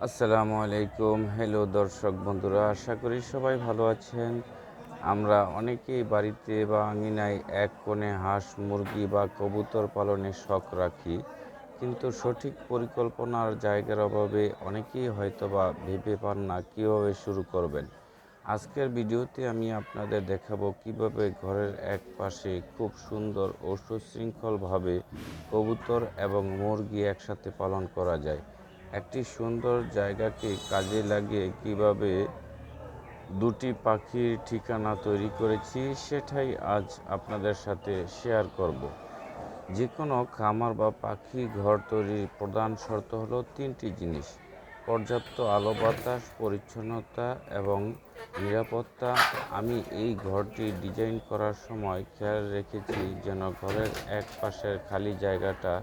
আসসালামু আলাইকুম। হ্যালো দর্শক বন্ধুরা, আশা করি সবাই ভালো আছেন। আমরা অনেকেই বাড়িতে বা আঙিনায় এক কোণে হাঁস, মুরগি বা কবুতর পালনের শখ রাখি, কিন্তু সঠিক পরিকল্পনার জায়গার অভাবে অনেকেই হয়তোবা ভেবে পান না কীভাবে শুরু করবেন। আজকের ভিডিওতে আমি আপনাদের দেখাবো কিভাবে ঘরের এক পাশে খুব সুন্দর ও সুশৃঙ্খলভাবে কবুতর এবং মুরগি একসাথে পালন করা যায়। একটি সুন্দর জায়গাকে কাজে লাগিয়ে কিভাবে দুটি পাখির ঠিকানা তৈরি করেছি সেটাই আজ আপনাদের সাথে শেয়ার করব। যে কোনো খামার বা পাখি ঘর তৈরির প্রধান শর্ত হলো তিনটি জিনিস: পর্যাপ্ত আলো বাতাস, পরিচ্ছন্নতা এবং নিরাপত্তা। আমি এই ঘরটি ডিজাইন করার সময় খেয়াল রেখেছি যেন ঘরের এক পাশের খালি জায়গাটা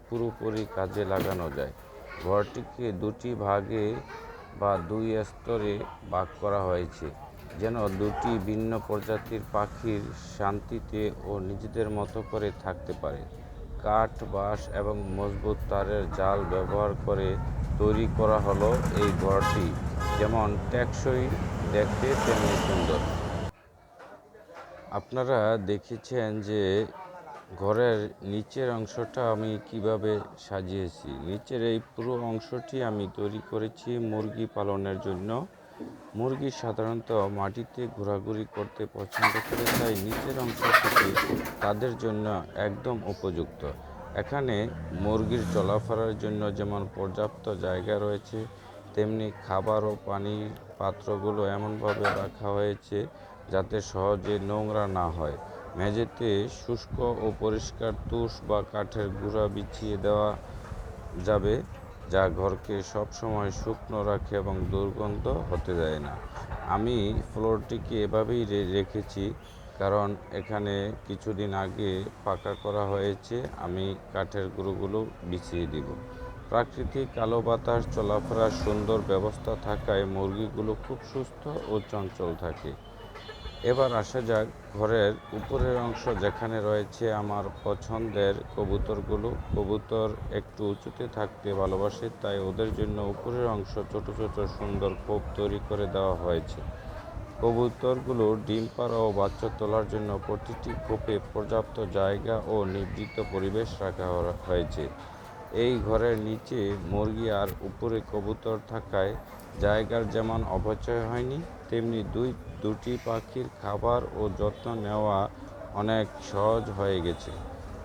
পুরোপুরি কাজে লাগানো যায়। ঘরটিকে দুটি ভাগে বা দুই স্তরে ভাগ করা হয়েছে যেন দুটি ভিন্ন প্রজাতির পাখির শান্তিতে ও নিজেদের মতো করে থাকতে পারে। কাঠ, বাঁশ এবং মজবুত তারের জাল ব্যবহার করে তৈরি করা হলো এই ঘরটি, যেমন টেকসই দেখতে তেমনি সুন্দর। আপনারা দেখেছেন যে ঘরের নিচের অংশটা আমি কিভাবে সাজিয়েছি। নিচের এই পুরো অংশটি আমি তৈরি করেছি মুরগি পালনের জন্য। মুরগি সাধারণত মাটিতে ঘোরাঘুরি করতে পছন্দ করে, তাই নিচের অংশটি তাদের জন্য একদম উপযুক্ত। এখানে মুরগির চলাফেরার জন্য যেমন পর্যাপ্ত জায়গা রয়েছে, তেমনি খাবার ও পানির পাত্রগুলো এমনভাবে রাখা হয়েছে যাতে সহজে নোংরা না হয়। মেঝেতে শুষ্ক ও পরিষ্কার তুষ বা কাঠের গুঁড়া বিছিয়ে দেওয়া যাবে, যা ঘরকে সবসময় শুকনো রাখে এবং দুর্গন্ধ হতে দেয় না। আমি ফ্লোরটিকে এভাবেই রেখেছি কারণ এখানে কিছুদিন আগে পাকা করা হয়েছে। আমি কাঠের গুঁড়োগুলো বিছিয়ে দিব। প্রাকৃতিক আলো বাতাস চলাফেরার সুন্দর ব্যবস্থা থাকায় মুরগিগুলো খুব সুস্থ ও চঞ্চল থাকে। এবার আসা যাক ঘরের উপরের অংশ, যেখানে রয়েছে আমার পছন্দের কবুতরগুলো। কবুতর একটু উঁচুতে থাকতে ভালোবাসে, তাই ওদের জন্য উপরের অংশ ছোট ছোট সুন্দর খোপ তৈরি করে দেওয়া হয়েছে। কবুতরগুলো ডিম পাড়া ও বাচ্চা তোলার জন্য প্রতিটি খোপে পর্যাপ্ত জায়গা ও নির্দিষ্ট পরিবেশ রাখা হয়েছে। এই ঘরের নিচে মুরগি আর উপরে কবুতর থাকায় জায়গার যেমন অপচয় হয়নি, তেমনি দুটি পাখির খাবার ও যত্ন নেওয়া অনেক সহজ হয়ে গেছে।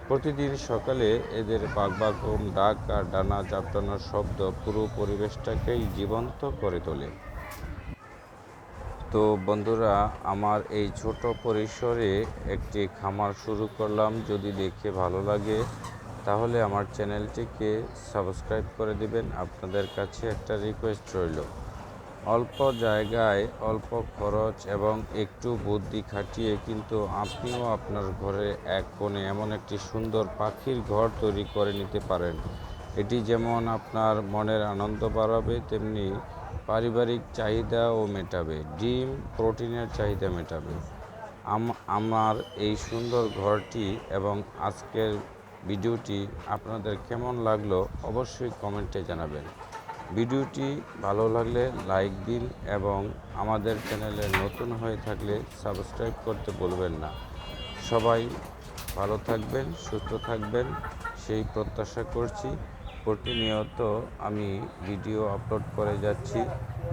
প্রতিদিন সকালে এদের বাগবাগম ডাক আর ডানা ঝাপটানোর শব্দ পুরো পরিবেশটাকেই জীবন্ত করে তোলে। তো বন্ধুরা, আমার এই ছোট পরিসরে একটি খামার শুরু করলাম। যদি দেখে ভালো লাগে তাহলে আমার চ্যানেলটিকে সাবস্ক্রাইব করে দিবেন। আপনাদের কাছে একটা রিকোয়েস্ট রইল, অল্প জায়গায় অল্প খরচ এবং একটু বুদ্ধি খাটিয়ে কিন্তু আপনিও আপনার ঘরে এক কোণে এমন একটি সুন্দর পাখির ঘর তৈরি করে নিতে পারেন। এটি যেমন আপনার মনের আনন্দ বাড়াবে, তেমনি পারিবারিক চাহিদাও মেটাবে, ডিম প্রোটিনের চাহিদা মেটাবে। আমার এই সুন্দর ঘরটি এবং আজকের ভিডিওটি আপনাদের কেমন লাগলো অবশ্যই কমেন্টে জানাবেন। ভিডিওটি ভালো লাগলে লাইক দিন এবং আমাদের চ্যানেলে নতুন হয়ে থাকলে সাবস্ক্রাইব করতে ভুলবেন না। সবাই ভালো থাকবেন, সুস্থ থাকবেন সেই প্রত্যাশা করছি। প্রতিনিয়ত আমি ভিডিও আপলোড করে যাচ্ছি।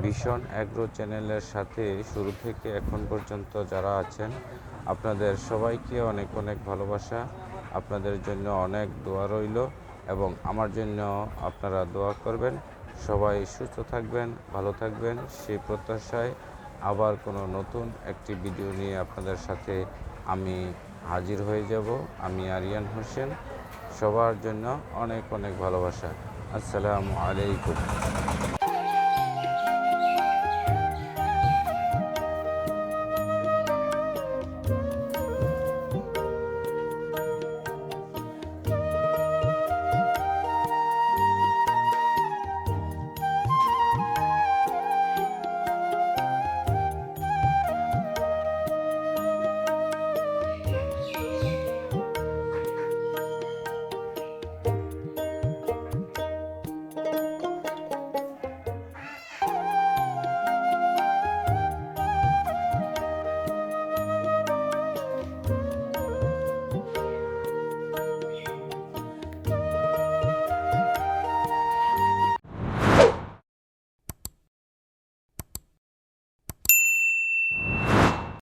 ভীষণ অ্যাগ্রো চ্যানেলের সাথে শুরু থেকে এখন পর্যন্ত যারা আছেন, আপনাদের সবাইকে অনেক অনেক ভালোবাসা। আপনাদের জন্য অনেক দোয়া রইল এবং আমার জন্য আপনারা দোয়া করবেন। সবাই সুস্থ থাকবেন, ভালো থাকবেন সেই প্রত্যাশায় আবার কোনো নতুন একটি ভিডিও নিয়ে আপনাদের সাথে আমি হাজির হয়ে যাব। আমি আরিয়ান হোসেন। সবার জন্য অনেক অনেক ভালোবাসা। আসসালামু আলাইকুম।